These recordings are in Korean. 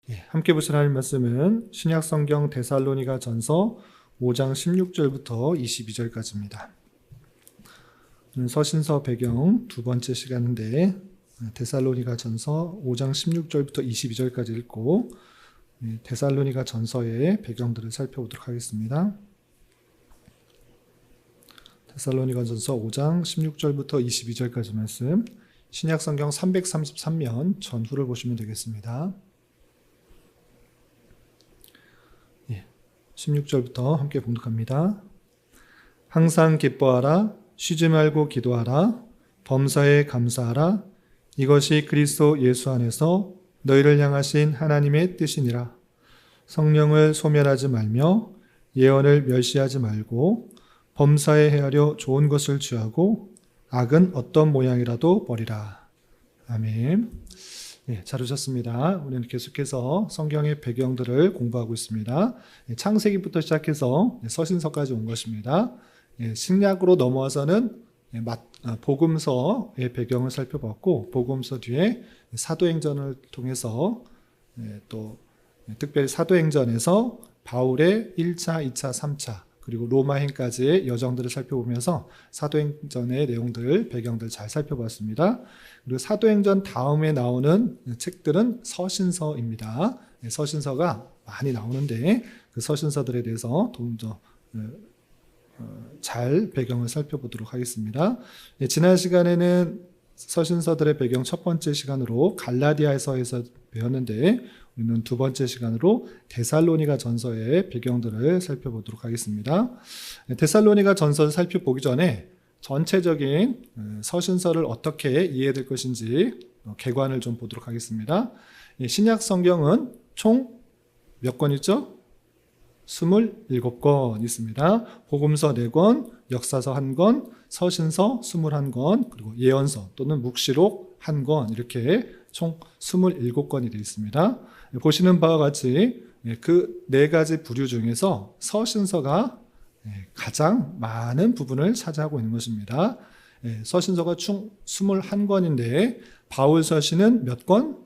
함께 보실 하나님 말씀은 신약성경 데살로니가 전서 5장 16절부터 22절까지입니다. 서신서 배경 두 번째 시간인데 데살로니가 전서 5장 16절부터 22절까지 읽고 데살로니가 전서의 배경들을 살펴보도록 하겠습니다. 데살로니가 전서 5장 16절부터 22절까지 말씀, 신약성경 333면 전후를 보시면 되겠습니다. 16절부터 함께 봉독합니다. 항상 기뻐하라, 쉬지 말고 기도하라, 범사에 감사하라. 이것이 그리스도 예수 안에서 너희를 향하신 하나님의 뜻이니라. 성령을 소멸하지 말며 예언을 멸시하지 말고 범사에 헤아려 좋은 것을 취하고 악은 어떤 모양이라도 버리라. 아멘. 잘 오셨습니다. 우리는 계속해서 성경의 배경들을 공부하고 있습니다. 창세기부터 시작해서 서신서까지 온 것입니다. 신약으로 넘어와서는 복음서의 배경을 살펴봤고, 복음서 뒤에 사도행전을 통해서 또 특별히 사도행전에서 바울의 1차, 2차, 3차 그리고 로마행까지의 여정들을 살펴보면서 사도행전의 내용들, 배경들 잘 살펴봤습니다. 그리고 사도행전 다음에 나오는 책들은 서신서입니다. 서신서가 많이 나오는데 그 서신서들에 대해서 좀 더 잘 배경을 살펴보도록 하겠습니다. 지난 시간에는 서신서들의 배경 첫 번째 시간으로 갈라디아서에서 배웠는데, 우리는 두 번째 시간으로 데살로니가 전서의 배경들을 살펴보도록 하겠습니다. 데살로니가 전서를 살펴보기 전에 전체적인 서신서를 어떻게 이해될 것인지 개관을 좀 보도록 하겠습니다. 신약 성경은 총 몇 권 있죠? 27권 있습니다. 복음서 4권, 역사서 1권, 서신서 21권, 그리고 예언서 또는 묵시록 1권, 이렇게 총 27권이 되어 있습니다. 보시는 바와 같이 그 네 가지 부류 중에서 서신서가 가장 많은 부분을 차지하고 있는 것입니다. 서신서가 총 21권인데 바울 서신은 몇 권?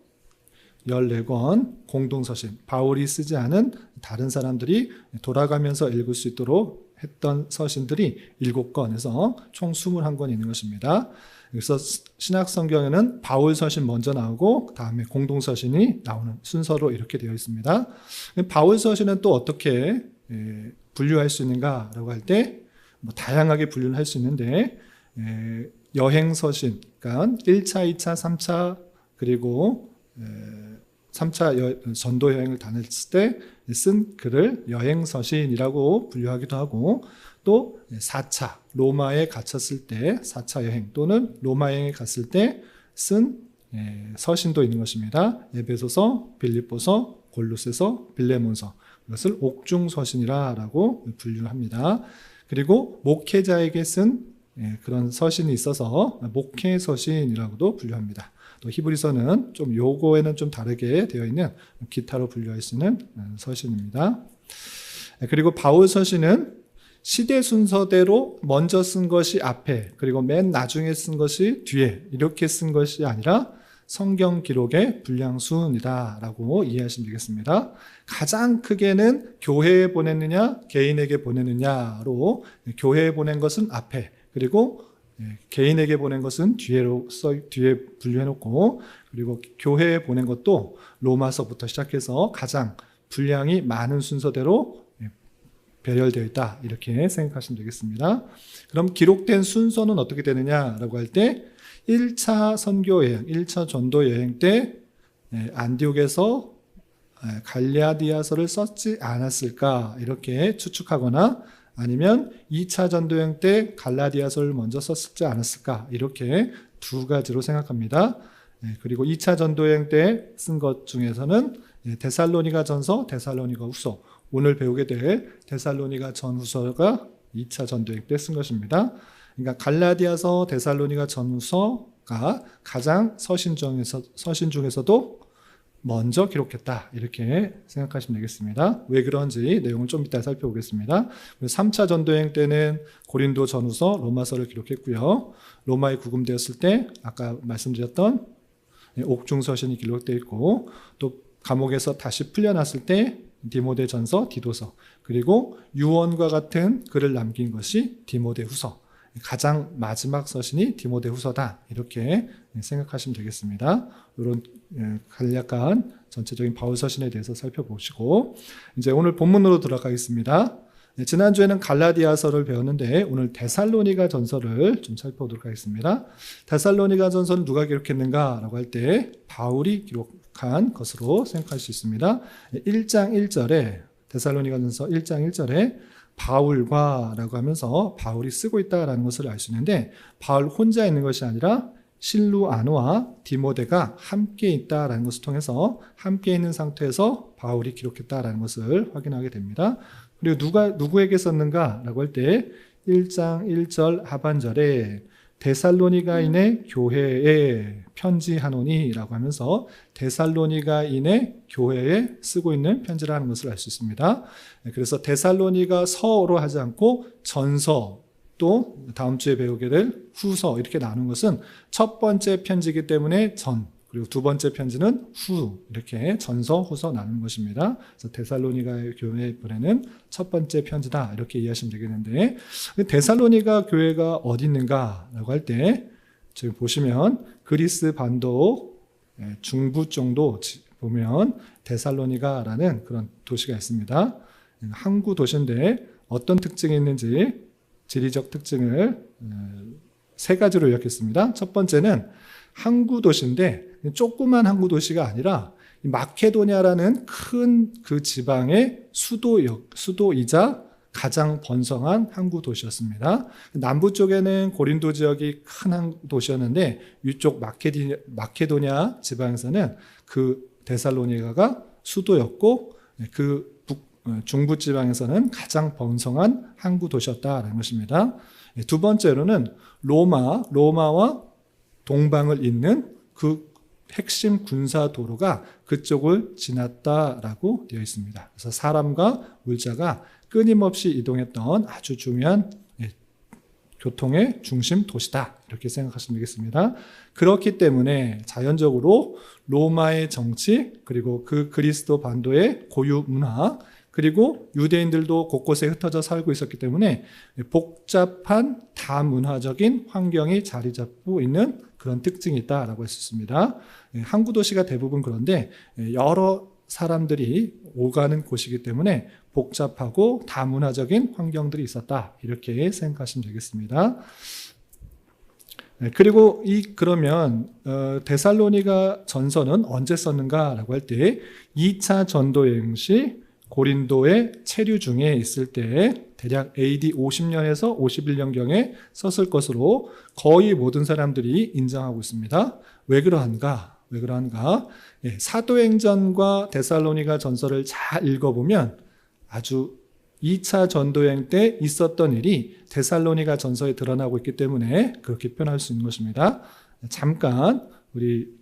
14권, 공동서신, 바울이 쓰지 않은 다른 사람들이 돌아가면서 읽을 수 있도록 했던 서신들이 7권에서 총 21권이 있는 것입니다. 그래서 신약성경에는 바울 서신 먼저 나오고 다음에 공동서신이 나오는 순서로 이렇게 되어 있습니다. 바울 서신은 또 어떻게 분류할 수 있는가라고 할 때 다양하게 분류를 할 수 있는데, 여행서신, 그러니까 1차, 2차, 3차 그리고 3차 전도 여행을 다녔을 때 쓴 글을 여행서신이라고 분류하기도 하고, 또 4차 로마에 갇혔을 때 4차 여행 또는 로마 여행에 갔을 때 쓴 서신도 있는 것입니다. 에베소서, 빌립보서, 골로새서, 빌레몬서, 이것을 옥중서신이라고 분류합니다. 그리고 목회자에게 쓴 그런 서신이 있어서 목회서신이라고도 분류합니다. 또 히브리서는 좀 요거에는 좀 다르게 되어 있는 기타로 분류할 수 있는 서신입니다. 그리고 바울 서신은 시대 순서대로 먼저 쓴 것이 앞에, 그리고 맨 나중에 쓴 것이 뒤에, 이렇게 쓴 것이 아니라 성경 기록의 분량순이다라고 이해하시면 되겠습니다. 가장 크게는 교회에 보냈느냐 개인에게 보냈느냐로, 교회에 보낸 것은 앞에, 그리고 개인에게 보낸 것은 뒤에 분류해 놓고, 그리고 교회에 보낸 것도 로마서부터 시작해서 가장 분량이 많은 순서대로 배열되어 있다, 이렇게 생각하시면 되겠습니다. 그럼 기록된 순서는 어떻게 되느냐라고 할 때 1차 선교 여행, 1차 전도 여행 때 안디옥에서 갈라디아서를 썼지 않았을까, 이렇게 추측하거나, 아니면 2차 전도여행 때 갈라디아서를 먼저 썼지 않았을까, 이렇게 두 가지로 생각합니다. 그리고 2차 전도여행 때 쓴 것 중에서는 데살로니가 전서, 데살로니가 후서, 오늘 배우게 될 데살로니가 전후서가 2차 전도여행 때 쓴 것입니다. 그러니까 갈라디아서, 데살로니가 전후서가 가장 서신 중에서도 먼저 기록했다, 이렇게 생각하시면 되겠습니다. 왜 그런지 내용을 좀 이따 살펴보겠습니다. 3차 전도여행 때는 고린도 전후서, 로마서를 기록했고요. 로마에 구금되었을 때 아까 말씀드렸던 옥중서신이 기록되어 있고, 또 감옥에서 다시 풀려났을 때 디모데전서, 디도서, 그리고 유언과 같은 글을 남긴 것이 디모데후서, 가장 마지막 서신이 디모데후서다, 이렇게 생각하시면 되겠습니다. 이런 간략한 전체적인 바울 서신에 대해서 살펴보시고 이제 오늘 본문으로 들어가겠습니다. 지난주에는 갈라디아서를 배웠는데 오늘 데살로니가 전서를 좀 살펴보도록 하겠습니다. 데살로니가 전서는 누가 기록했는가라고 할 때 바울이 기록한 것으로 생각할 수 있습니다. 1장 1절에 데살로니가 전서 1장 1절에 바울과 라고 하면서 바울이 쓰고 있다라는 것을 알 수 있는데, 바울 혼자 있는 것이 아니라 실루아노와 디모데가 함께 있다라는 것을 통해서 함께 있는 상태에서 바울이 기록했다라는 것을 확인하게 됩니다. 그리고 누구에게 썼는가라고 할 때 1장 1절 하반절에 데살로니가인의 교회에 편지하노니라고 하면서 데살로니가인의 교회에 쓰고 있는 편지라는 것을 알 수 있습니다. 그래서 데살로니가 서로 하지 않고 전서, 또 다음 주에 배우게 될 후서, 이렇게 나눈 것은 첫 번째 편지이기 때문에 전, 그리고 두 번째 편지는 후, 이렇게 전서, 후서 나누는 것입니다. 그래서 데살로니가 교회에 보내는 첫 번째 편지다, 이렇게 이해하시면 되겠는데, 데살로니가 교회가 어디 있는가라고 할 때 지금 보시면 그리스 반도 중부 정도 보면 데살로니가라는 그런 도시가 있습니다. 항구 도시인데 어떤 특징이 있는지 지리적 특징을 세 가지로 요약했습니다. 첫 번째는 항구 도시인데 조그만 항구 도시가 아니라 마케도니아라는 큰 그 지방의 수도이자 가장 번성한 항구 도시였습니다. 남부 쪽에는 고린도 지역이 큰 항구 도시였는데 위쪽 마케도니아 지방에서는 그 데살로니가가 수도였고, 그 중부 지방에서는 가장 번성한 항구 도시였다라는 것입니다. 두 번째로는 로마와 동방을 잇는 그 핵심 군사 도로가 그쪽을 지났다라고 되어 있습니다. 그래서 사람과 물자가 끊임없이 이동했던 아주 중요한 교통의 중심 도시다, 이렇게 생각하시면 되겠습니다. 그렇기 때문에 자연적으로 로마의 정치, 그리고 그 그리스도 반도의 고유 문화, 그리고 유대인들도 곳곳에 흩어져 살고 있었기 때문에 복잡한 다문화적인 환경이 자리 잡고 있는 그런 특징이 있다라고 할 수 있습니다. 항구 도시가 대부분 그런데 여러 사람들이 오가는 곳이기 때문에 복잡하고 다문화적인 환경들이 있었다, 이렇게 생각하시면 되겠습니다. 그리고 그러면 데살로니가 전서는 언제 썼는가라고 할 때 2차 전도 여행 시 고린도의 체류 중에 있을 때 대략 AD 50년에서 51년경에 썼을 것으로 거의 모든 사람들이 인정하고 있습니다. 왜 그러한가? 사도행전과 데살로니가 전서를 잘 읽어보면 아주 2차 전도여행 때 있었던 일이 데살로니가 전서에 드러나고 있기 때문에 그렇게 표현할 수 있는 것입니다. 잠깐 우리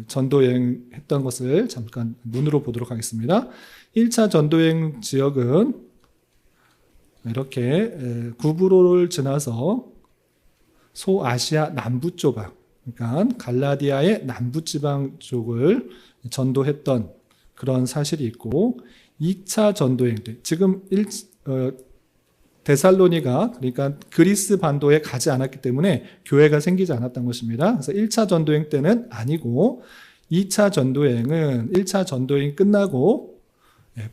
전도여행 했던 것을 잠깐 눈으로 보도록 하겠습니다. 1차 전도여행 지역은 이렇게 구브로를 지나서 소아시아 남부 조각, 그러니까 갈라디아의 남부지방 쪽을 전도했던 그런 사실이 있고, 2차 전도여행 때 지금 데살로니가, 그러니까 그리스 반도에 가지 않았기 때문에 교회가 생기지 않았던 것입니다. 그래서 1차 전도여행 때는 아니고 2차 전도여행은 1차 전도여행 끝나고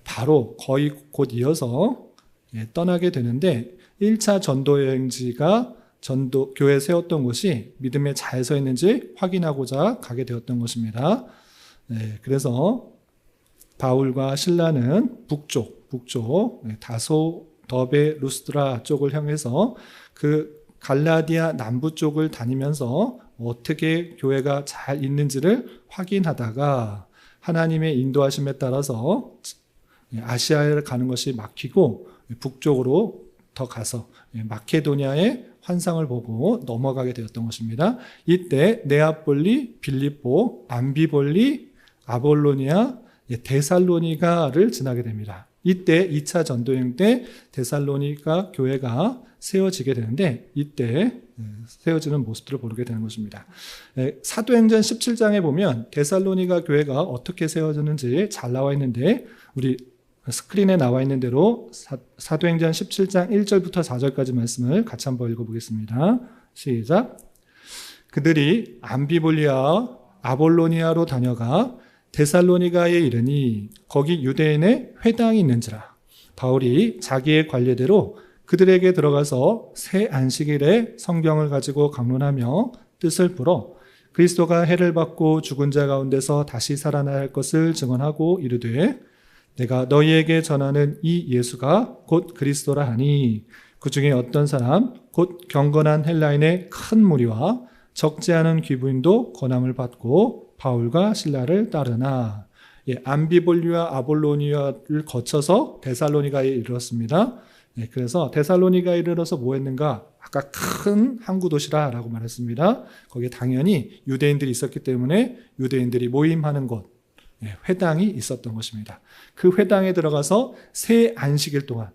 바로 거의 곧 이어서 떠나게 되는데, 1차 전도여행지가 교회에 세웠던 곳이 믿음에 잘 서 있는지 확인하고자 가게 되었던 것입니다. 그래서 바울과 실라는 북쪽 다소 더베 루스드라 쪽을 향해서 그 갈라디아 남부 쪽을 다니면서 어떻게 교회가 잘 있는지를 확인하다가 하나님의 인도하심에 따라서 아시아에 가는 것이 막히고 북쪽으로 더 가서 마케도니아의 환상을 보고 넘어가게 되었던 것입니다. 이때 네아폴리, 빌립보, 암비볼리, 아볼로니아, 데살로니가를 지나게 됩니다. 이때 2차 전도여행 때 데살로니가 교회가 세워지게 되는데, 이때 세워지는 모습들을 보게 되는 것입니다. 사도행전 17장에 보면 데살로니가 교회가 어떻게 세워졌는지 잘 나와 있는데 우리 스크린에 나와 있는 대로 사도행전 17장 1절부터 4절까지 말씀을 같이 한번 읽어보겠습니다. 시작. 그들이 암비볼리아 아볼로니아로 다녀가 데살로니가에 이르니 거기 유대인의 회당이 있는지라. 바울이 자기의 관례대로 그들에게 들어가서 새 안식일에 성경을 가지고 강론하며 뜻을 풀어 그리스도가 해를 받고 죽은 자 가운데서 다시 살아나야 할 것을 증언하고 이르되 내가 너희에게 전하는 이 예수가 곧 그리스도라 하니 그 중에 어떤 사람 곧 경건한 헬라인의 큰 무리와 적지 않은 귀부인도 권함을 받고 바울과 실라를 따르나. 암비볼리와 아볼로니아를 거쳐서 데살로니가에 이르렀습니다. 그래서 데살로니가에 이르러서 뭐 했는가? 아까 큰 항구 도시라라고 말했습니다. 거기에 당연히 유대인들이 있었기 때문에 유대인들이 모임하는 곳, 회당이 있었던 것입니다. 그 회당에 들어가서 새 안식일 동안,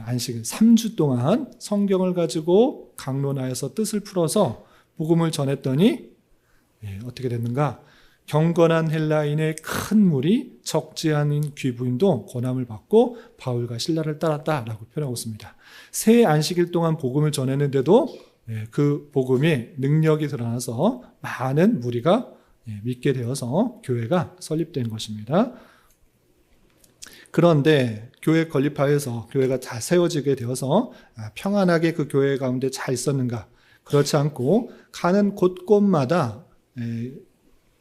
안식일 3주 동안 성경을 가지고 강론하여서 뜻을 풀어서 복음을 전했더니 어떻게 됐는가? 경건한 헬라인의 큰 무리, 적지 않은 귀부인도 권함을 받고 바울과 실라를 따랐다라고 표현하고 있습니다. 새 안식일 동안 복음을 전했는데도 그 복음의 능력이 드러나서 많은 무리가 믿게 되어서 교회가 설립된 것입니다. 그런데 교회 건립하여서 교회가 잘 세워지게 되어서 평안하게 그 교회 가운데 잘 있었는가? 그렇지 않고 가는 곳곳마다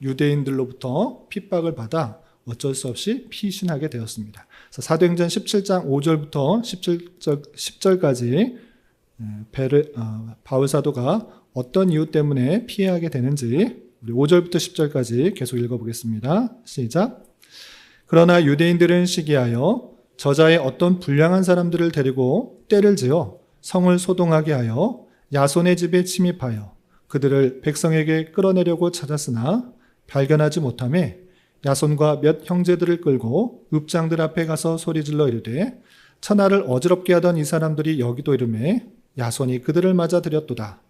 유대인들로부터 핍박을 받아 어쩔 수 없이 피신하게 되었습니다. 그래서 사도행전 17장 5절부터 10절까지 바울 사도가 어떤 이유 때문에 피해하게 되는지 우리 5절부터 10절까지 계속 읽어보겠습니다. 시작. 그러나 유대인들은 시기하여 저자의 어떤 불량한 사람들을 데리고 떼를 지어 성을 소동하게 하여 야손의 집에 침입하여 그들을 백성에게 끌어내려고 찾았으나 발견하지 못하매 야손과 몇 형제들을 끌고 읍장들 앞에 가서 소리질러 이르되 천하를 어지럽게 하던 이 사람들이 여기도 이르매 야손이 그들을 맞아 들였도다.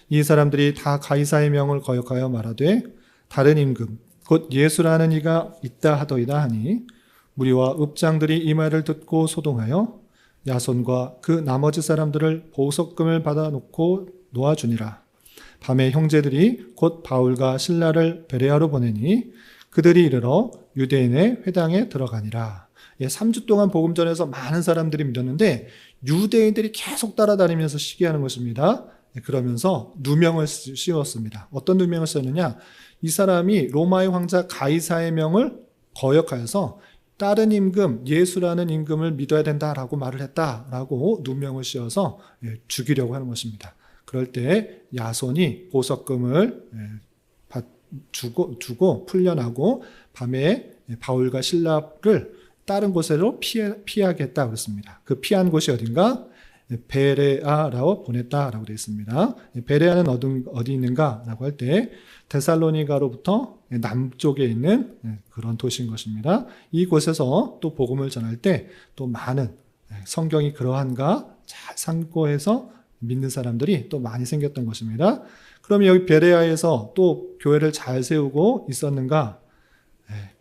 이 사람들이 다 가이사의 명을 거역하여 말하되 다른 임금 곧 예수라는 이가 있다 하더이다 하니 무리와 읍장들이 이 말을 듣고 소동하여 야손과 그 나머지 사람들을 보석금을 받아놓고 놓아주니라. 밤에 형제들이 곧 바울과 실라를 베레아로 보내니 그들이 이르러 유대인의 회당에 들어가니라. 3주 동안 복음 전해서 많은 사람들이 믿었는데 유대인들이 계속 따라다니면서 시기하는 것입니다. 그러면서 누명을 씌웠습니다. 어떤 누명을 씌웠느냐? 이 사람이 로마의 황자 가이사의 명을 거역하여서 다른 임금, 예수라는 임금을 믿어야 된다라고 말을 했다라고 누명을 씌워서 죽이려고 하는 것입니다. 그럴 때 야손이 보석금을 주고 풀려나고 밤에 바울과 실라를 다른 곳으로 피하겠다 그랬습니다. 그 피한 곳이 어딘가? 베레아라고 보냈다라고 되어 있습니다. 베레아는 어디 있는가라고 할 때 데살로니가로부터 남쪽에 있는 그런 도시인 것입니다. 이곳에서 또 복음을 전할 때 또 많은 성경이 그러한가 잘 참고해서 믿는 사람들이 또 많이 생겼던 것입니다. 그럼 여기 베레아에서 또 교회를 잘 세우고 있었는가?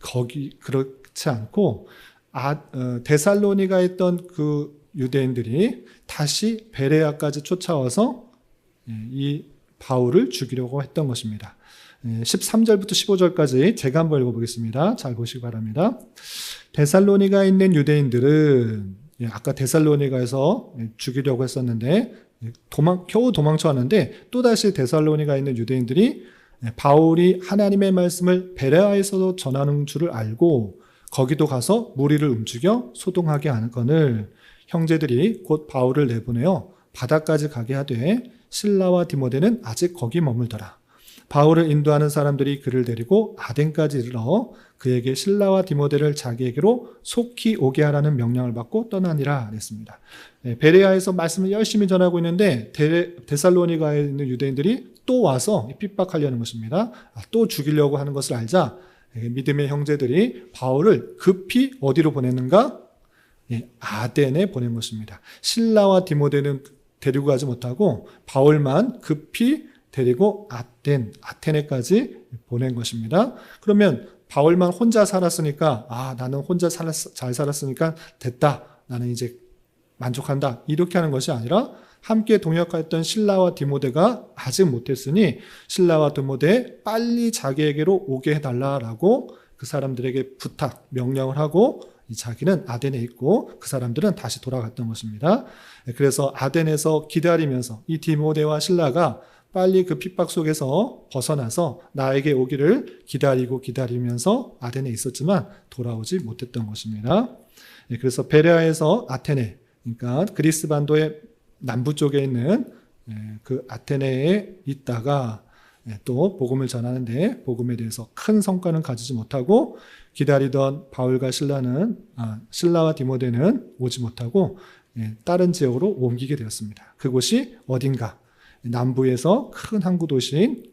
거기 그렇지 않고 데살로니가에 있던 그 유대인들이 다시 베레아까지 쫓아와서 이 바울을 죽이려고 했던 것입니다. 13절부터 15절까지 제가 한번 읽어보겠습니다. 잘 보시기 바랍니다. 데살로니가에 있는 유대인들은 아까 데살로니가에서 죽이려고 했었는데 겨우 도망쳐 왔는데 또다시 데살로니가에 있는 유대인들이 바울이 하나님의 말씀을 베레아에서도 전하는 줄을 알고 거기도 가서 무리를 움직여 소동하게 하거늘 형제들이 곧 바울을 내보내어 바다까지 가게 하되 실라와 디모데는 아직 거기 머물더라. 바울을 인도하는 사람들이 그를 데리고 아덴까지 이르러 그에게 실라와 디모데를 자기에게로 속히 오게 하라는 명령을 받고 떠나니라 했습니다. 베레아에서 말씀을 열심히 전하고 있는데 데살로니가에 있는 유대인들이 또 와서 핍박하려는 것입니다. 또 죽이려고 하는 것을 알자 믿음의 형제들이 바울을 급히 어디로 보냈는가? 아덴에 보낸 것입니다. 실라와 디모데는 데리고 가지 못하고 바울만 급히 데리고 아테네까지 보낸 것입니다. 그러면 바울만 혼자 살았으니까 나는 혼자 잘 살았으니까 됐다. 나는 이제 만족한다. 이렇게 하는 것이 아니라 함께 동역했던 실라와 디모데가 아직 못했으니 실라와 디모데 빨리 자기에게로 오게 해달라라고 그 사람들에게 부탁, 명령을 하고 자기는 아덴에 있고 그 사람들은 다시 돌아갔던 것입니다. 그래서 아덴에서 기다리면서 이 디모데와 실라가 빨리 그 핍박 속에서 벗어나서 나에게 오기를 기다리면서 아덴에 있었지만 돌아오지 못했던 것입니다. 그래서 베레아에서 아테네, 그러니까 그리스 반도의 남부 쪽에 있는 그 아테네에 있다가 또 복음을 전하는데 복음에 대해서 큰 성과는 가지지 못하고 기다리던 바울과 실라와 디모데는 오지 못하고 다른 지역으로 옮기게 되었습니다. 그곳이 어딘가 남부에서 큰 항구 도시인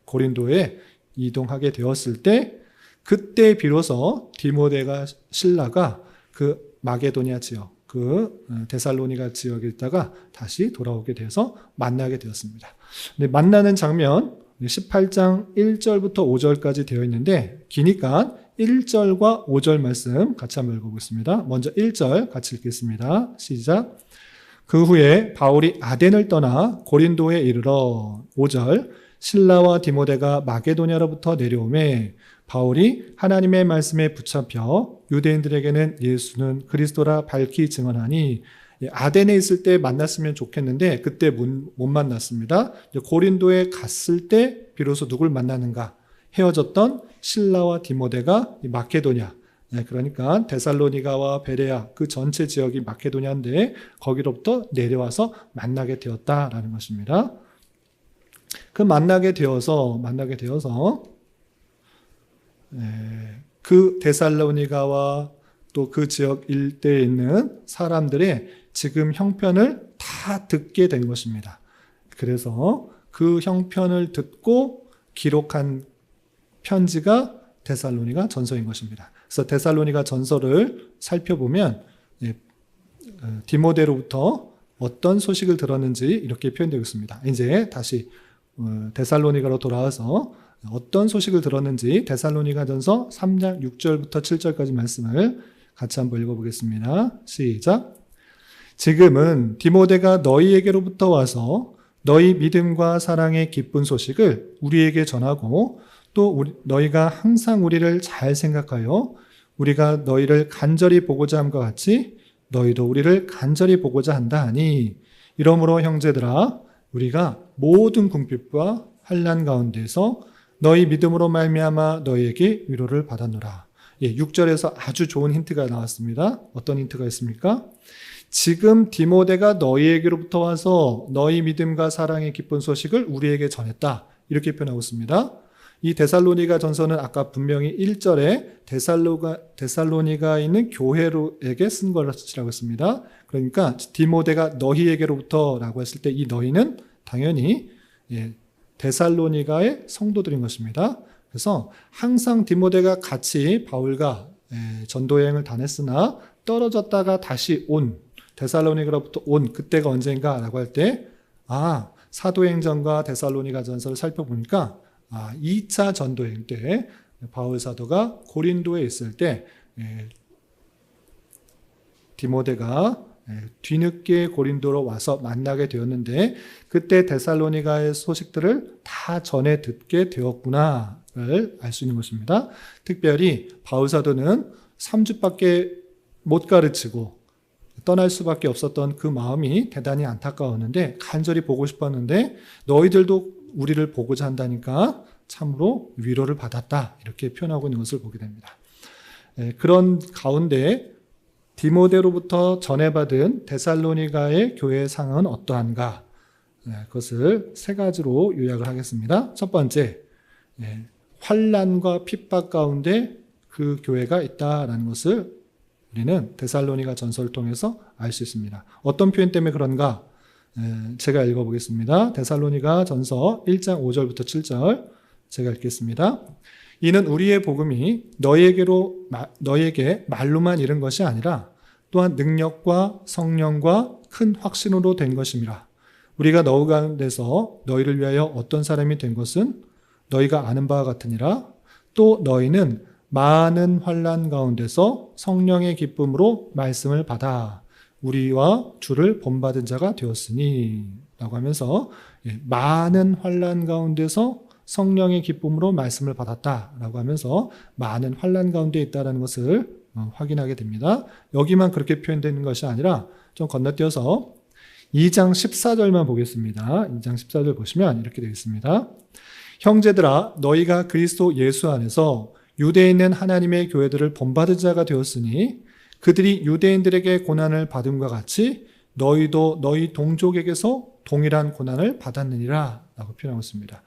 고린도에 이동하게 되었을 때 그때 비로소 디모데가 실라가 그 마게도니아 지역, 그 데살로니가 지역에 있다가 다시 돌아오게 돼서 만나게 되었습니다. 근데 만나는 장면 18장 1절부터 5절까지 되어 있는데 기니까 1절과 5절 말씀 같이 한번 읽어보겠습니다. 먼저 1절 같이 읽겠습니다. 시작. 그 후에 바울이 아덴을 떠나 고린도에 이르러 5절 실라와 디모데가 마게도냐로부터 내려오매 바울이 하나님의 말씀에 붙잡혀 유대인들에게는 예수는 그리스도라 밝히 증언하니 아덴에 있을 때 만났으면 좋겠는데 그때 못 만났습니다. 고린도에 갔을 때 비로소 누굴 만나는가? 헤어졌던 실라와 디모데가 마케도냐, 그러니까 데살로니가와 베레아 그 전체 지역이 마케도냐인데 거기로부터 내려와서 만나게 되었다라는 것입니다. 그 만나게 되어서 그 데살로니가와 또 그 지역 일대에 있는 사람들의 지금 형편을 다 듣게 된 것입니다. 그래서 그 형편을 듣고 기록한 편지가 데살로니가 전서인 것입니다. 그래서 데살로니가 전서를 살펴보면 디모데로부터 어떤 소식을 들었는지 이렇게 표현되고 있습니다. 이제 다시 데살로니가로 돌아와서 어떤 소식을 들었는지 데살로니가전서 3장 6절부터 7절까지 말씀을 같이 한번 읽어보겠습니다. 시작. 지금은 디모데가 너희에게로부터 와서 너희 믿음과 사랑의 기쁜 소식을 우리에게 전하고 또 너희가 항상 우리를 잘 생각하여 우리가 너희를 간절히 보고자 함과 같이 너희도 우리를 간절히 보고자 한다 하니 이러므로 형제들아 우리가 모든 궁핍과 환난 가운데서 너희 믿음으로 말미암아 너희에게 위로를 받았노라. 6절에서 아주 좋은 힌트가 나왔습니다. 어떤 힌트가 있습니까? 지금 디모데가 너희에게로부터 와서 너희 믿음과 사랑의 기쁜 소식을 우리에게 전했다. 이렇게 표현하고 있습니다. 이 데살로니가 전서는 아까 분명히 1절에 데살로니가에 있는 교회로에게 쓴 것이라고 했습니다. 그러니까 디모데가 너희에게로부터라고 했을 때 이 너희는 당연히 데살로니가의 성도들인 것입니다. 그래서 항상 디모데가 같이 바울과 전도여행을 다녔으나 떨어졌다가 다시 온 데살로니가로부터 온 그때가 언젠가라고 할 때 사도행전과 데살로니가 전서를 살펴보니까 2차 전도행 때 바울 사도가 고린도에 있을 때 디모데가 뒤늦게 고린도로 와서 만나게 되었는데 그때 데살로니가의 소식들을 다 전해 듣게 되었구나를 알 수 있는 것입니다. 특별히 바울 사도는 3주밖에 못 가르치고 떠날 수밖에 없었던 그 마음이 대단히 안타까웠는데 간절히 보고 싶었는데 너희들도 우리를 보고자 한다니까 참으로 위로를 받았다 이렇게 표현하고 있는 것을 보게 됩니다. 그런 가운데 디모데로부터 전해받은 데살로니가의 교회의 상은 어떠한가? 그것을 세 가지로 요약을 하겠습니다. 첫 번째, 환난과 핍박 가운데 그 교회가 있다라는 것을 우리는 데살로니가 전서를 통해서 알 수 있습니다. 어떤 표현 때문에 그런가? 제가 읽어보겠습니다. 데살로니가 전서 1장 5절부터 7절 제가 읽겠습니다. 이는 우리의 복음이 너희에게 말로만 이른 것이 아니라 또한 능력과 성령과 큰 확신으로 된 것임이라. 우리가 너희 가운데서 너희를 위하여 어떤 사람이 된 것은 너희가 아는 바와 같으니라. 또 너희는 많은 환난 가운데서 성령의 기쁨으로 말씀을 받아 우리와 주를 본받은 자가 되었으니 라고 하면서 많은 환난 가운데서 성령의 기쁨으로 말씀을 받았다라고 하면서 많은 환난 가운데 있다는 것을 확인하게 됩니다. 여기만 그렇게 표현되는 것이 아니라 좀 건너뛰어서 2장 14절만 보겠습니다. 2장 14절 보시면 이렇게 되어 있습니다. 형제들아 너희가 그리스도 예수 안에서 유대에 있는 하나님의 교회들을 본받은 자가 되었으니 그들이 유대인들에게 고난을 받음과 같이 너희도 너희 동족에게서 동일한 고난을 받았느니라 라고 표현하고 있습니다.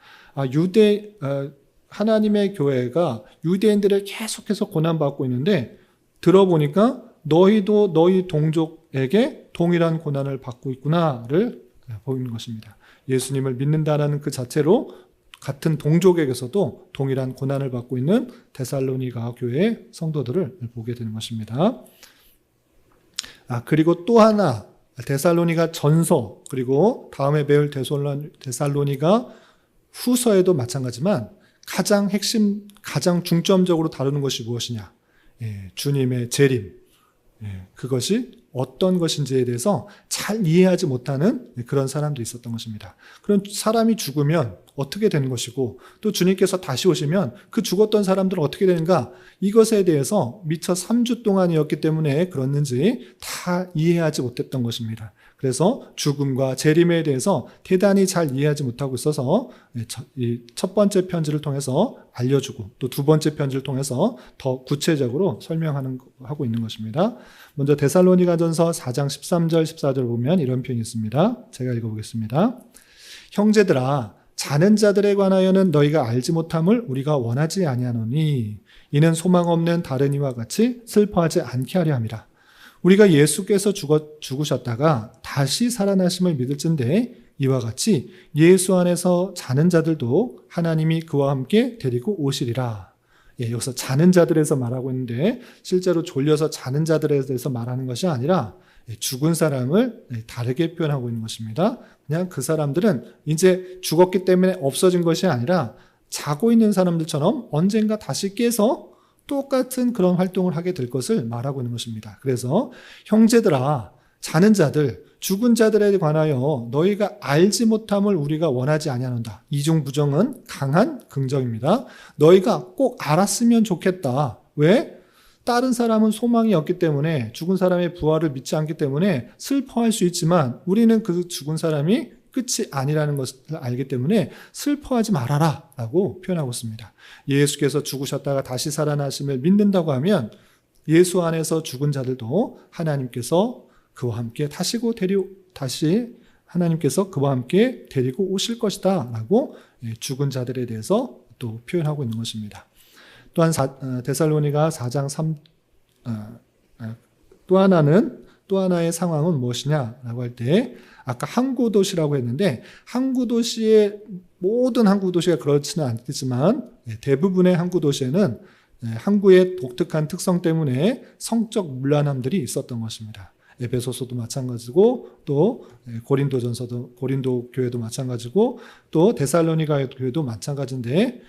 하나님의 교회가 유대인들을 계속해서 고난받고 있는데 들어보니까 너희도 너희 동족에게 동일한 고난을 받고 있구나를 보이는 것입니다. 예수님을 믿는다는 그 자체로 같은 동족에게서도 동일한 고난을 받고 있는 데살로니가 교회의 성도들을 보게 되는 것입니다. 그리고 또 하나 데살로니가 전서 그리고 다음에 배울 데살로니가 후서에도 마찬가지지만 가장 핵심, 가장 중점적으로 다루는 것이 무엇이냐? 주님의 재림. 그것이 어떤 것인지에 대해서 잘 이해하지 못하는 그런 사람도 있었던 것입니다. 그런 사람이 죽으면 어떻게 되는 것이고 또 주님께서 다시 오시면 그 죽었던 사람들은 어떻게 되는가, 이것에 대해서 미처 3주 동안이었기 때문에 그렇는지 다 이해하지 못했던 것입니다. 그래서 죽음과 재림에 대해서 대단히 잘 이해하지 못하고 있어서 이 첫 번째 편지를 통해서 알려주고 또 두 번째 편지를 통해서 더 구체적으로 설명하고 있는 것입니다. 먼저 데살로니가전서 4장 13절 14절 보면 이런 표현이 있습니다. 제가 읽어보겠습니다. 형제들아 자는 자들에 관하여는 너희가 알지 못함을 우리가 원하지 아니하노니 이는 소망 없는 다른 이와 같이 슬퍼하지 않게 하려 함이라. 우리가 예수께서 죽으셨다가 다시 살아나심을 믿을진대 이와 같이 예수 안에서 자는 자들도 하나님이 그와 함께 데리고 오시리라. 여기서 자는 자들에서 말하고 있는데 실제로 졸려서 자는 자들에 대해서 말하는 것이 아니라 죽은 사람을 다르게 표현하고 있는 것입니다. 그냥 그 사람들은 이제 죽었기 때문에 없어진 것이 아니라 자고 있는 사람들처럼 언젠가 다시 깨서 똑같은 그런 활동을 하게 될 것을 말하고 있는 것입니다. 그래서 형제들아 자는 자들 죽은 자들에 관하여 너희가 알지 못함을 우리가 원하지 아니하노라. 이중 부정은 강한 긍정입니다. 너희가 꼭 알았으면 좋겠다. 왜? 다른 사람은 소망이 없기 때문에 죽은 사람의 부활을 믿지 않기 때문에 슬퍼할 수 있지만 우리는 그 죽은 사람이 끝이 아니라는 것을 알기 때문에 슬퍼하지 말아라 라고 표현하고 있습니다. 예수께서 죽으셨다가 다시 살아나심을 믿는다고 하면 예수 안에서 죽은 자들도 하나님께서 그와 함께 하나님께서 그와 함께 데리고 오실 것이다 라고 죽은 자들에 대해서 또 표현하고 있는 것입니다. 또한 데살로니가 4장 3 또 하나의 상황은 무엇이냐라고 할 때 아까 항구 도시라고 했는데 모든 항구 도시가 그렇지는 않겠지만 대부분의 항구 도시에는 항구의 독특한 특성 때문에 성적 문란함들이 있었던 것입니다. 에베소서도 마찬가지고 또 고린도 교회도 마찬가지고 또 데살로니가 교회도 마찬가지인데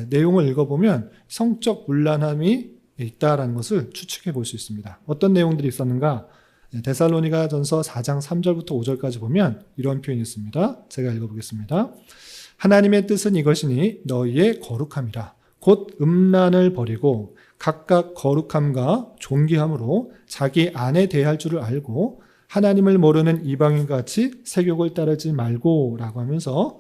내용을 읽어보면 성적 문란함이 있다라는 것을 추측해 볼 수 있습니다. 어떤 내용들이 있었는가? 데살로니가전서 4장 3절부터 5절까지 보면 이런 표현이 있습니다. 제가 읽어보겠습니다. 하나님의 뜻은 이것이니 너희의 거룩함이라. 곧 음란을 버리고 각각 거룩함과 존귀함으로 자기 안에 대할 줄을 알고 하나님을 모르는 이방인같이 세욕을 따르지 말고 라고 하면서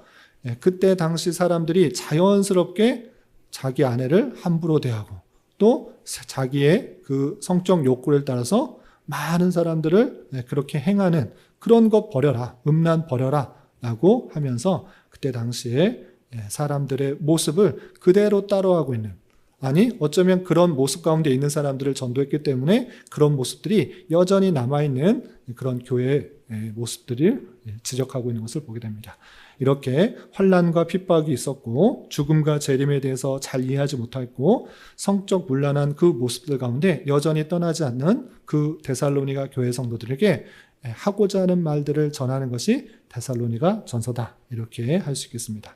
그때 당시 사람들이 자연스럽게 자기 아내를 함부로 대하고 또 자기의 그 성적 욕구를 따라서 많은 사람들을 그렇게 행하는 그런 것 버려라, 음란 버려라 라고 하면서 그때 당시에 사람들의 모습을 그대로 따라하고 있는, 아니 어쩌면 그런 모습 가운데 있는 사람들을 전도했기 때문에 그런 모습들이 여전히 남아있는 그런 교회의 모습들이 지적하고 있는 것을 보게 됩니다. 이렇게 환난과 핍박이 있었고 죽음과 재림에 대해서 잘 이해하지 못했고 성적 문란한 그 모습들 가운데 여전히 떠나지 않는 그 데살로니가 교회 성도들에게 하고자 하는 말들을 전하는 것이 데살로니가 전서다, 이렇게 할 수 있겠습니다.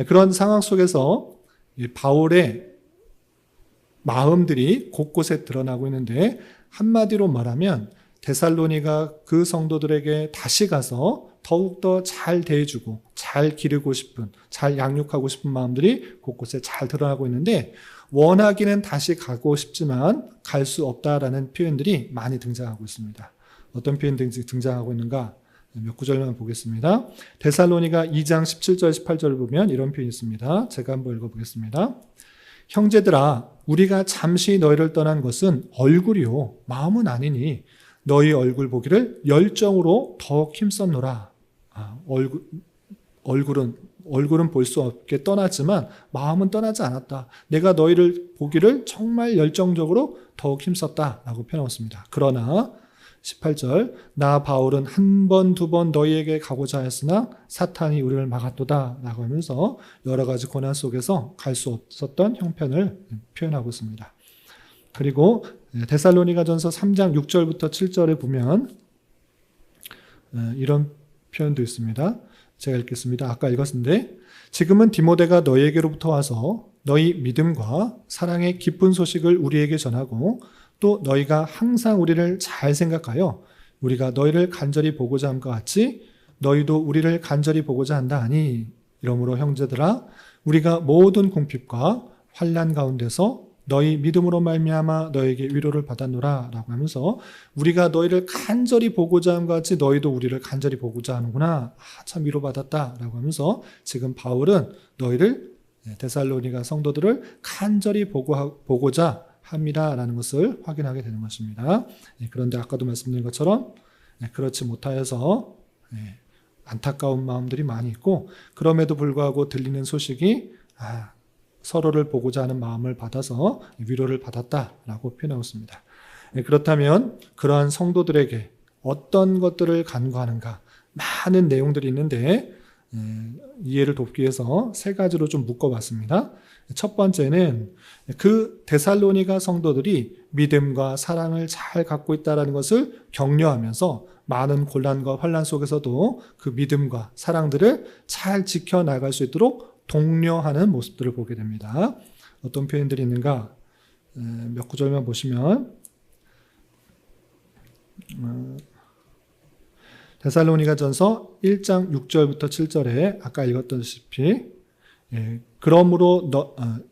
그런 상황 속에서 바울의 마음들이 곳곳에 드러나고 있는데, 한마디로 말하면 데살로니가 그 성도들에게 다시 가서 더욱더 잘 대해주고 잘 기르고 싶은, 잘 양육하고 싶은 마음들이 곳곳에 잘 드러나고 있는데, 원하기는 다시 가고 싶지만 갈 수 없다라는 표현들이 많이 등장하고 있습니다. 어떤 표현들이 등장하고 있는가? 몇 구절만 보겠습니다. 데살로니가 2장 17절 18절을 보면 이런 표현이 있습니다. 제가 한번 읽어보겠습니다. 형제들아, 우리가 잠시 너희를 떠난 것은 얼굴이요 마음은 아니니 너희 얼굴 보기를 열정으로 더욱 힘썼노라. 얼굴은 볼 수 없게 떠났지만 마음은 떠나지 않았다. 내가 너희를 보기를 정말 열정적으로 더욱 힘썼다라고 표현하고 있습니다. 그러나 18절, 나 바울은 한 번, 두 번 너희에게 가고자 했으나 사탄이 우리를 막았도다 라고 하면서 여러 가지 고난 속에서 갈 수 없었던 형편을 표현하고 있습니다. 그리고 데살로니가전서 3장 6절부터 7절에 보면 이런 표현도 있습니다. 제가 읽겠습니다. 아까 읽었는데, 지금은 디모데가 너희에게로부터 와서 너희 믿음과 사랑의 기쁜 소식을 우리에게 전하고 또 너희가 항상 우리를 잘 생각하여 우리가 너희를 간절히 보고자 함과 같이 너희도 우리를 간절히 보고자 한다 하니, 이러므로 형제들아, 우리가 모든 궁핍과 환난 가운데서 너희 믿음으로 말미암아 너에게 위로를 받았노라 라고 하면서, 우리가 너희를 간절히 보고자 함과 같이 너희도 우리를 간절히 보고자 하는구나, 참 위로받았다 라고 하면서 지금 바울은 너희를, 데살로니가 성도들을 간절히 보고자 합니다라는 것을 확인하게 되는 것입니다. 그런데 아까도 말씀드린 것처럼 그렇지 못하여서 안타까운 마음들이 많이 있고, 그럼에도 불구하고 들리는 소식이 서로를 보고자 하는 마음을 받아서 위로를 받았다라고 표현하고 있습니다. 그렇다면 그러한 성도들에게 어떤 것들을 간구하는가, 많은 내용들이 있는데 이해를 돕기 위해서 세 가지로 좀 묶어봤습니다. 첫 번째는 그 데살로니가 성도들이 믿음과 사랑을 잘 갖고 있다는 것을 격려하면서 많은 곤란과 환난 속에서도 그 믿음과 사랑들을 잘 지켜나갈 수 있도록 독려하는 모습들을 보게 됩니다. 어떤 표현들이 있는가? 몇 구절만 보시면 데살로니가전서 1장 6절부터 7절에 아까 읽었다시피, 그러므로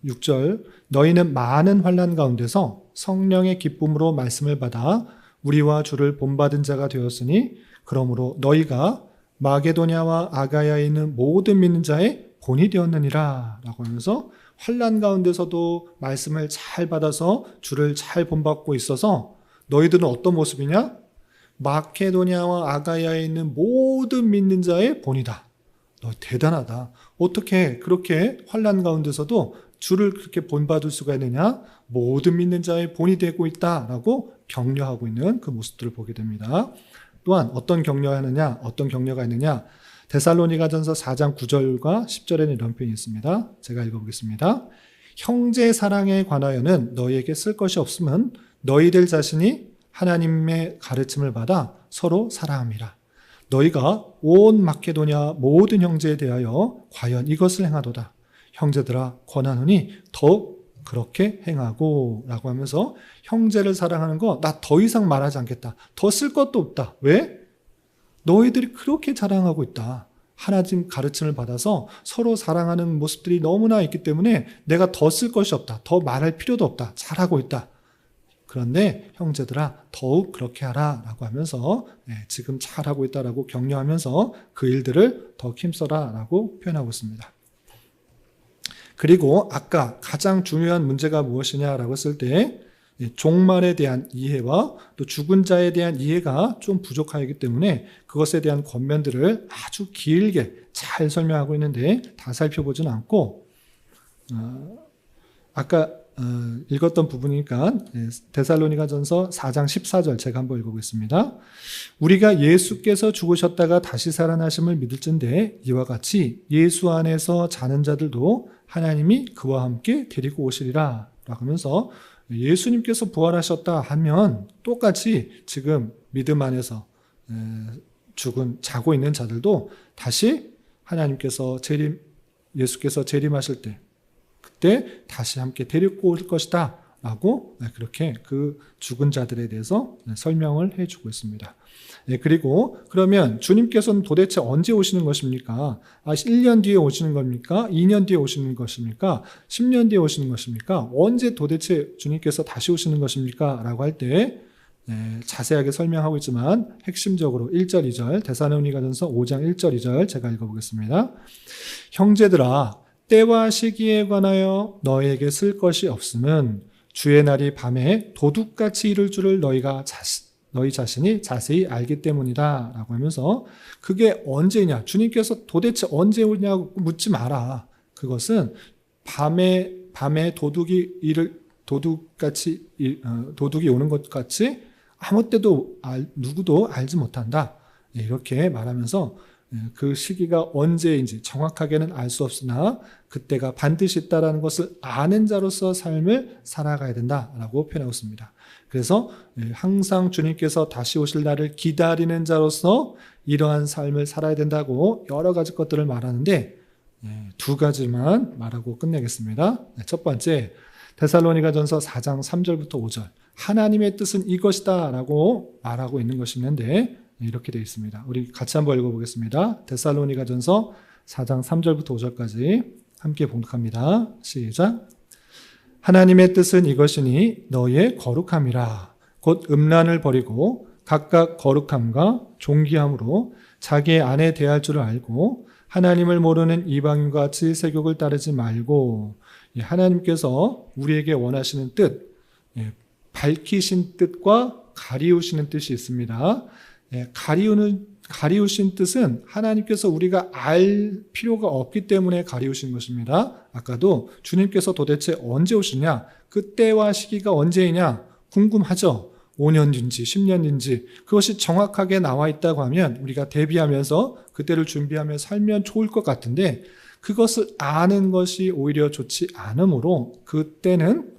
6절, 너희는 많은 환난 가운데서 성령의 기쁨으로 말씀을 받아 우리와 주를 본받은 자가 되었으니, 그러므로 너희가 마게도냐와 아가야에 있는 모든 믿는 자의 본이 되었느니라 라고 하면서, 환난 가운데서도 말씀을 잘 받아서 주를 잘 본받고 있어서 너희들은 어떤 모습이냐? 마케도냐와 아가야에 있는 모든 믿는 자의 본이다. 너 대단하다. 어떻게 그렇게 환난 가운데서도 주를 그렇게 본받을 수가 있느냐? 모든 믿는 자의 본이 되고 있다라고 격려하고 있는 그 모습들을 보게 됩니다. 또한 어떤 격려가 있느냐? 데살로니가전서 4장 9절과 10절에는 이런 표현이 있습니다. 제가 읽어보겠습니다. 형제 사랑에 관하여는 너희에게 쓸 것이 없으면 너희들 자신이 하나님의 가르침을 받아 서로 사랑함이라. 너희가 온 마케도냐 모든 형제에 대하여 과연 이것을 행하도다. 형제들아, 권하노니 더욱 그렇게 행하고 라고 하면서, 형제를 사랑하는 거 나 더 이상 말하지 않겠다. 더 쓸 것도 없다. 왜? 너희들이 그렇게 자랑하고 있다. 하나님 가르침을 받아서 서로 사랑하는 모습들이 너무나 있기 때문에 내가 더 쓸 것이 없다. 더 말할 필요도 없다. 잘하고 있다. 그런데 형제들아, 더욱 그렇게 하라 라고 하면서 지금 잘하고 있다라고 격려하면서 그 일들을 더 힘써라 라고 표현하고 있습니다. 그리고 아까 가장 중요한 문제가 무엇이냐라고 했을 때, 종말에 대한 이해와 또 죽은 자에 대한 이해가 좀 부족하기 때문에 그것에 대한 권면들을 아주 길게 잘 설명하고 있는데 다 살펴보지는 않고, 아까 읽었던 부분이니까 데살로니가전서 4장 14절 제가 한번 읽어보겠습니다. 우리가 예수께서 죽으셨다가 다시 살아나심을 믿을진대 이와 같이 예수 안에서 자는 자들도 하나님이 그와 함께 데리고 오시리라 라고 하면서 예수님께서 부활하셨다 하면 똑같이 지금 믿음 안에서 자고 있는 자들도 다시 하나님께서 예수께서 재림하실 때 그때 다시 함께 데리고 올 것이다 라고 그렇게 그 죽은 자들에 대해서 설명을 해주고 있습니다. 그리고 그러면 주님께서는 도대체 언제 오시는 것입니까? 1년 뒤에 오시는 겁니까? 2년 뒤에 오시는 것입니까? 10년 뒤에 오시는 것입니까? 언제 도대체 주님께서 다시 오시는 것입니까? 라고 할 때 자세하게 설명하고 있지만 핵심적으로 1절, 2절 데살로니가전서 5장 1절, 2절 제가 읽어보겠습니다. 형제들아 때와 시기에 관하여 너에게 쓸 것이 없음은 주의 날이 밤에 도둑같이 이를 줄을 너희 자신이 자세히 알기 때문이다 라고 하면서 그게 언제냐 주님께서 도대체 언제 오냐고 묻지 마라. 그것은 밤에 도둑이 오는 것 같이 아무 때도 누구도 알지 못한다 이렇게 말하면서 그 시기가 언제인지 정확하게는 알 수 없으나 그때가 반드시 있다라는 것을 아는 자로서 삶을 살아가야 된다라고 표현하고 있습니다. 그래서 항상 주님께서 다시 오실 날을 기다리는 자로서 이러한 삶을 살아야 된다고 여러 가지 것들을 말하는데 두 가지만 말하고 끝내겠습니다. 첫 번째 데살로니가전서 4장 3절부터 5절 하나님의 뜻은 이것이다 라고 말하고 있는 것이 있는데 이렇게 되어 있습니다. 우리 같이 한번 읽어보겠습니다. 데살로니가전서 4장 3절부터 5절까지 함께 봉독합니다. 시작. 하나님의 뜻은 이것이니 너의 거룩함이라. 곧 음란을 버리고 각각 거룩함과 존귀함으로 자기의 아내 대할 줄을 알고 하나님을 모르는 이방인과 같이 세욕을 따르지 말고 하나님께서 우리에게 원하시는 뜻, 밝히신 뜻과 가리우시는 뜻이 있습니다. 가리우신 뜻은 하나님께서 우리가 알 필요가 없기 때문에 가리우신 것입니다. 아까도 주님께서 도대체 언제 오시냐, 그때와 시기가 언제이냐 궁금하죠. 5년 뒤인지 10년 뒤인지 그것이 정확하게 나와 있다고 하면 우리가 대비하면서 그때를 준비하며 살면 좋을 것 같은데 그것을 아는 것이 오히려 좋지 않으므로 그때는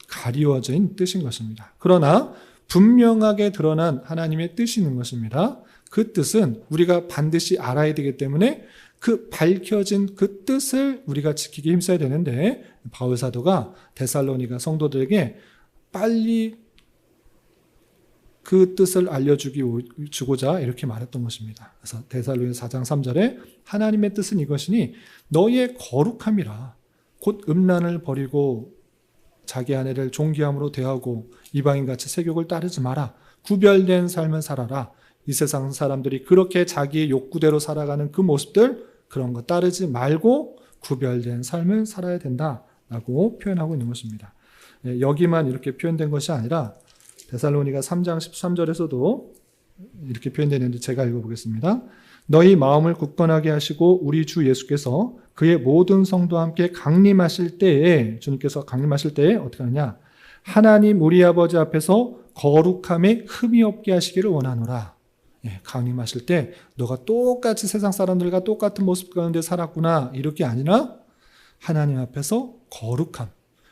가리워진 뜻인 것입니다. 그러나 분명하게 드러난 하나님의 뜻이 있는 것입니다. 그 뜻은 우리가 반드시 알아야 되기 때문에 그 밝혀진 그 뜻을 우리가 지키기 힘써야 되는데 바울 사도가 데살로니가 성도들에게 빨리 그 뜻을 알려주고자 이렇게 말했던 것입니다. 그래서 데살로니가 4장 3절에 하나님의 뜻은 이것이니 너의 거룩함이라. 곧 음란을 버리고 자기 아내를 존귀함으로 대하고 이방인같이 세욕을 따르지 마라. 구별된 삶을 살아라. 이 세상 사람들이 그렇게 자기의 욕구대로 살아가는 그 모습들 그런 거 따르지 말고 구별된 삶을 살아야 된다라고 표현하고 있는 것입니다. 여기만 이렇게 표현된 것이 아니라 데살로니가 3장 13절에서도 이렇게 표현되는데 제가 읽어보겠습니다. 너희 마음을 굳건하게 하시고 우리 주 예수께서 그의 모든 성도와 함께 강림하실 때에 주님께서 강림하실 때에 어떻게 하느냐 하나님 우리 아버지 앞에서 거룩함에 흠이 없게 하시기를 원하노라. 강림하실 때 너가 똑같이 세상 사람들과 똑같은 모습 가운데 살았구나 이렇게 아니라 하나님 앞에서 거룩함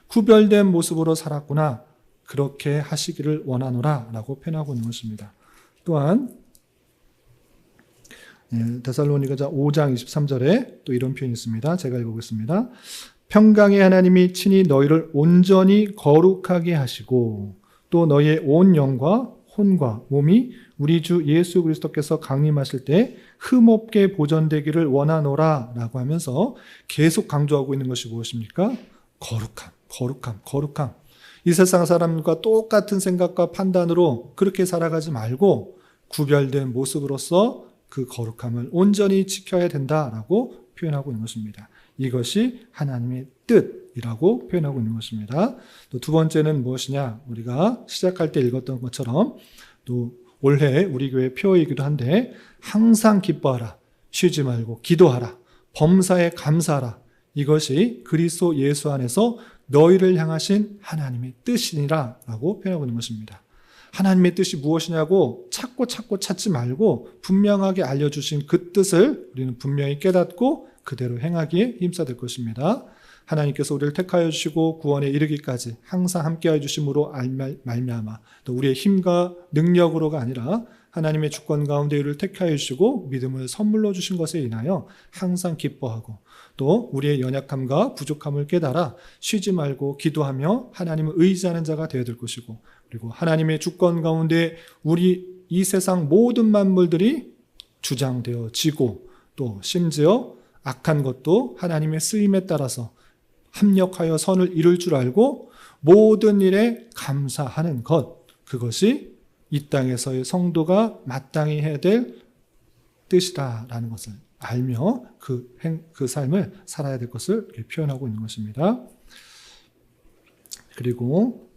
구별된 모습으로 살았구나 그렇게 하시기를 원하노라 라고 표현하고 있는 것입니다. 또한 데살로니가서 5장 23절에 또 이런 표현이 있습니다. 제가 읽어보겠습니다. 평강의 하나님이 친히 너희를 온전히 거룩하게 하시고 또 너희의 온 영과 혼과 몸이 우리 주 예수 그리스도께서 강림하실 때 흠없게 보존되기를 원하노라 라고 하면서 계속 강조하고 있는 것이 무엇입니까? 거룩함. 이 세상 사람과 똑같은 생각과 판단으로 그렇게 살아가지 말고 구별된 모습으로서 그 거룩함을 온전히 지켜야 된다라고 표현하고 있는 것입니다. 이것이 하나님의 뜻이라고 표현하고 있는 것입니다. 또 두 번째는 무엇이냐? 우리가 시작할 때 읽었던 것처럼 또 올해 우리 교회 표이기도 한데 항상 기뻐하라, 쉬지 말고 기도하라, 범사에 감사하라. 이것이 그리스도 예수 안에서 너희를 향하신 하나님의 뜻이니라 라고 표현하고 있는 것입니다. 하나님의 뜻이 무엇이냐고 찾고 찾지 말고 분명하게 알려주신 그 뜻을 우리는 분명히 깨닫고 그대로 행하기에 힘써야 될 것입니다. 하나님께서 우리를 택하여 주시고 구원에 이르기까지 항상 함께하여 주심으로 말미암아 또 우리의 힘과 능력으로가 아니라 하나님의 주권 가운데 우리를 택하여 주시고 믿음을 선물로 주신 것에 인하여 항상 기뻐하고 또 우리의 연약함과 부족함을 깨달아 쉬지 말고 기도하며 하나님을 의지하는 자가 되어야 될 것이고 그리고 하나님의 주권 가운데 우리 이 세상 모든 만물들이 주장되어지고 또 심지어 악한 것도 하나님의 쓰임에 따라서 합력하여 선을 이룰 줄 알고 모든 일에 감사하는 것, 그것이 이 땅에서의 성도가 마땅히 해야 될 뜻이다라는 것을 알며 그 삶을 살아야 될 것을 표현하고 있는 것입니다. 그리고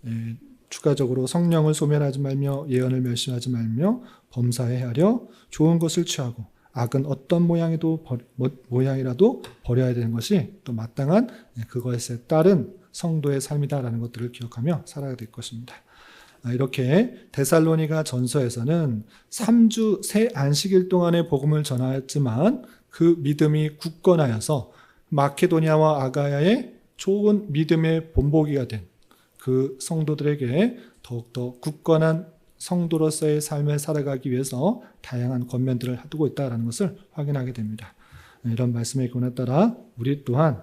추가적으로 성령을 소멸하지 말며 예언을 멸시하지 말며 범사에 하려 좋은 것을 취하고 악은 어떤 모양이라도 버려야 되는 것이 또 마땅한 그것에 따른 성도의 삶이다라는 것들을 기억하며 살아야 될 것입니다. 이렇게 데살로니가 전서에서는 3주 새 안식일 동안의 복음을 전하였지만 그 믿음이 굳건하여서 마케도니아와 아가야의 좋은 믿음의 본보기가 된 그 성도들에게 더욱더 굳건한 성도로서의 삶을 살아가기 위해서 다양한 권면들을 두고 있다는 것을 확인하게 됩니다. 이런 말씀의 교훈에 따라 우리 또한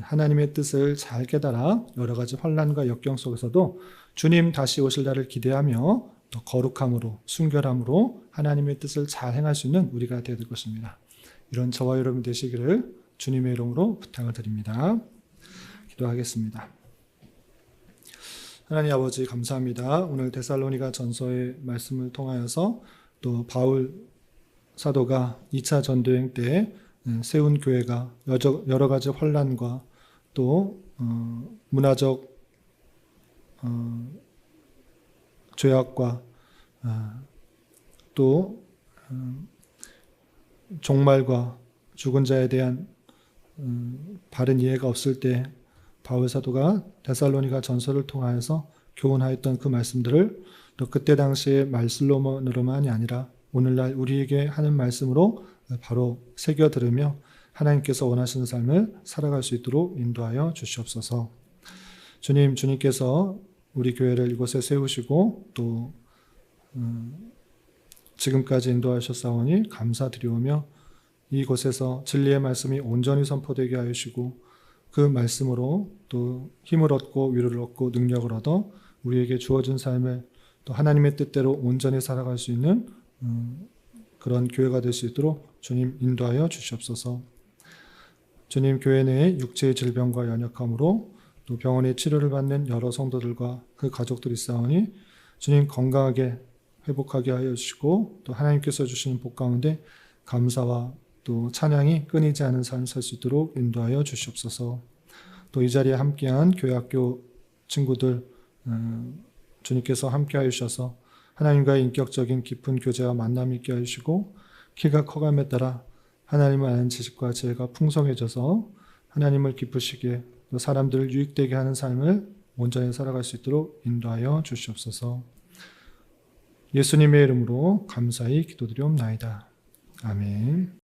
하나님의 뜻을 잘 깨달아 여러 가지 환난과 역경 속에서도 주님 다시 오실 날을 기대하며 또 거룩함으로 순결함으로 하나님의 뜻을 잘 행할 수 있는 우리가 되어야 될 것입니다. 이런 저와 여러분 되시기를 주님의 이름으로 부탁을 드립니다. 기도하겠습니다. 하나님 아버지 감사합니다. 오늘 데살로니가 전서의 말씀을 통하여서 또 바울 사도가 2차 전도행 때 세운 교회가 여러 가지 환난과 또 문화적 죄악과 또 종말과 죽은 자에 대한 바른 이해가 없을 때 바울 사도가 데살로니가 전서를 통하여서 교훈하였던 그 말씀들을 또 그때 당시의 말씀으로만이 아니라 오늘날 우리에게 하는 말씀으로 바로 새겨 들으며 하나님께서 원하시는 삶을 살아갈 수 있도록 인도하여 주시옵소서. 주님께서 우리 교회를 이곳에 세우시고 또 지금까지 인도하셨사오니 감사드리오며 이곳에서 진리의 말씀이 온전히 선포되게 하시고 그 말씀으로 또 힘을 얻고 위로를 얻고 능력을 얻어 우리에게 주어진 삶을 또 하나님의 뜻대로 온전히 살아갈 수 있는 그런 교회가 될 수 있도록 주님 인도하여 주시옵소서. 주님 교회 내에 육체의 질병과 연약함으로 또 병원에 치료를 받는 여러 성도들과 그 가족들이 있사오니 주님 건강하게 회복하게 하여 주시고 또 하나님께서 주시는 복 가운데 감사와 또 찬양이 끊이지 않은 삶을 살 수 있도록 인도하여 주시옵소서. 또 이 자리에 함께한 교회학교 친구들 주님께서 함께하여 주셔서 하나님과의 인격적인 깊은 교제와 만남이 있게 하시고 키가 커감에 따라 하나님을 아는 지식과 지혜가 풍성해져서 하나님을 기쁘시게 또 사람들을 유익되게 하는 삶을 온전히 살아갈 수 있도록 인도하여 주시옵소서. 예수님의 이름으로 감사히 기도드리옵나이다. 아멘.